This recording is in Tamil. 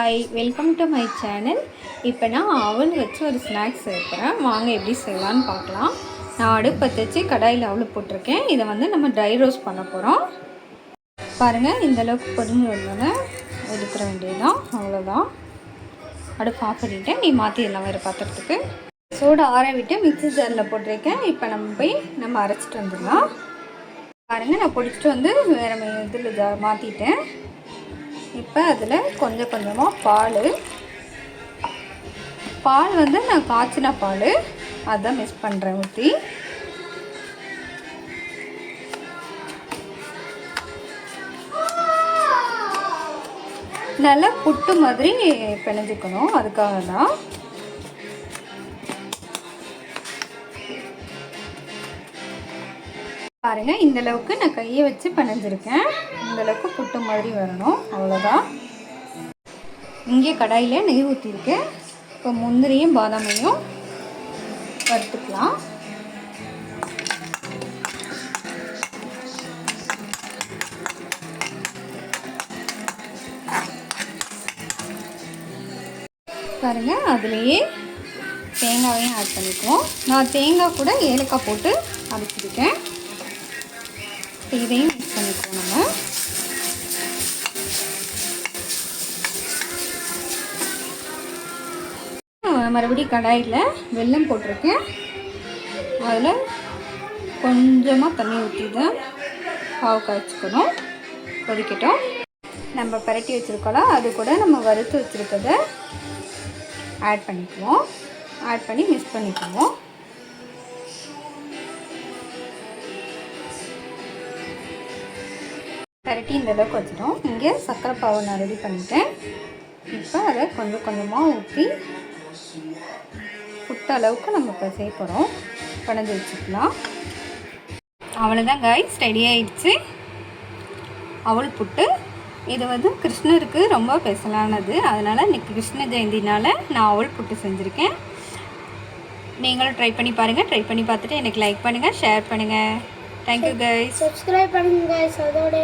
Hi, welcome to my channel. இப்போ நான் அவல் வச்சு ஒரு ஸ்நாக்ஸ் செய்யறேன். வாங்க எப்படி செய்யலான்னு பார்க்கலாம். நான் அடுப்பை வச்சு கடாயில் அவல் போட்டிருக்கேன். இதை வந்து நம்ம ட்ரை ரோஸ்ட் பண்ண போகிறோம். பாருங்கள், இந்தளவுக்கு பொரிஞ்சு வந்தோன்னே எடுத்துட வேண்டியதுதான். அவ்வளோதான். அடுப்பு ஆஃப் பண்ணிவிட்டேன். நீ மாற்றிடலாம் வேறு பாத்திரத்துக்கு. சோடை ஆற விட்டு மிக்ஸி ஜாரில் போட்டிருக்கேன். இப்போ நம்ம அரைச்சிட்டு வந்துடலாம். பாருங்கள், நான் பொடிச்சிட்டு வந்து வேறு இதில் மாற்றிட்டேன். இப்போ அதில் கொஞ்சம் கொஞ்சமாக பால் வந்து நான் காய்ச்சின பால் அதான் மிக்ஸ் பண்ணுறேன். ஊற்றி நல்லா புட்டு மாதிரி பிணைஞ்சிக்கணும். அதுக்காக தான். பாருங்கள், இந்தளவுக்கு நான் கையை வச்சு பிணைஞ்சிருக்கேன். இந்தளவுக்கு புட்டு மாதிரி வரணும். அவ்வளோதான். இங்கே கடாயில் நெய் ஊற்றிருக்கேன். இப்போ முந்திரியும் பாதாமையும் வறுத்துக்கலாம். பாருங்கள், அதுலேயே தேங்காயையும் ஆட் பண்ணிக்குவோம். நான் தேங்காய் கூட ஏலக்காய் போட்டு அரைச்சிருக்கேன். இதையும் மிக்ஸ் பண்ணிக்குவோம். நம்ம மறுபடியும் கடாயில் வெல்லம் போட்டிருக்கேன். அதில் கொஞ்சமாக தண்ணி ஊற்றிதான் பாவு காய்ச்சிக்கணும். கொதிக்கட்டும். நம்ம பரட்டி வச்சுருக்கோம்ல, அது கூட நம்ம வறுத்து வச்சுருக்கத ஆட் பண்ணிக்குவோம். ஆட் பண்ணி மிக்ஸ் பண்ணிக்குவோம். பரட்டி இந்த அளவுக்கு வச்சிட்டோம். இங்கே சர்க்கரை பாவை நான் ரெடி பண்ணிட்டேன். இப்போ அதை கொஞ்சம் கொஞ்சமாக ஊற்றி புட்ட அளவுக்கு நம்ம இப்போ சேர்ப்போம். பிணைஞ்சு வச்சுக்கலாம். அவ்வளோதான் காய்ஸ், ரெடி ஆயிடுச்சு அவல் புட்டு. இது வந்து கிருஷ்ணருக்கு ரொம்ப ஸ்பெஷலானது. அதனால் இன்றைக்கி கிருஷ்ண ஜெயந்தினால் நான் அவல் புட்டு செஞ்சுருக்கேன். நீங்களும் ட்ரை பண்ணி பாருங்கள். ட்ரை பண்ணி பார்த்துட்டு எனக்கு லைக் பண்ணுங்கள், ஷேர் பண்ணுங்கள். Thank you guys. சப்ஸ்கிரைப் பண்ணுங்கள் கைஸ். அதோட